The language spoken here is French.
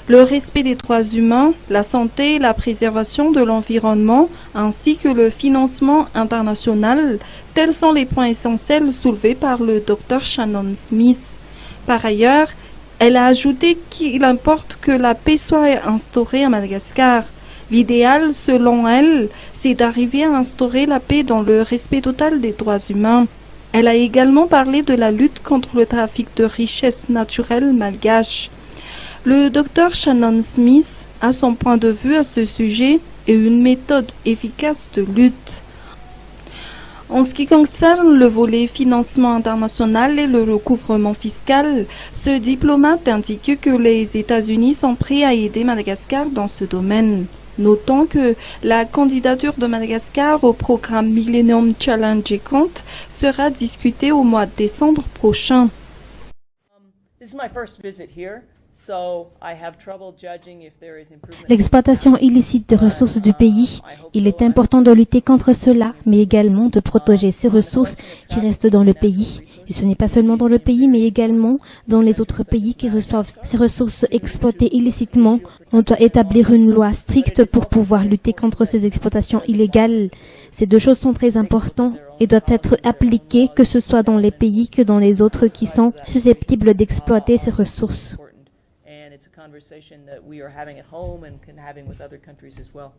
le respect des droits humains, la santé et la préservation de l'environnement, ainsi que le financement international, tels sont les points essentiels soulevés par le Dr Shannon Smith. Par ailleurs, elle a ajouté qu'il importe que la paix soit instaurée à Madagascar. L'idéal, selon elle, c'est d'arriver à instaurer la paix dans le respect total des droits humains. Elle a également parlé de la lutte contre le trafic de richesses naturelles malgaches. Le Dr Shannon Smith a son point de vue à ce sujet et une méthode efficace de lutte. En ce qui concerne le volet financement international et le recouvrement fiscal, ce diplomate indique que les États-Unis sont prêts à aider Madagascar dans ce domaine. Notons que la candidature de Madagascar au programme Millennium Challenge et Compte sera discutée au mois de décembre prochain. L'exploitation illicite des ressources du pays, il est important de lutter contre cela, mais également de protéger ces ressources qui restent dans le pays. Et ce n'est pas seulement dans le pays, mais également dans les autres pays qui reçoivent ces ressources exploitées illicitement. On doit établir une loi stricte pour pouvoir lutter contre ces exploitations illégales. Ces deux choses sont très importantes et doivent être appliquées, que ce soit dans les pays que dans les autres qui sont susceptibles d'exploiter ces ressources. It's a conversation that we are having at home and having with other countries as well.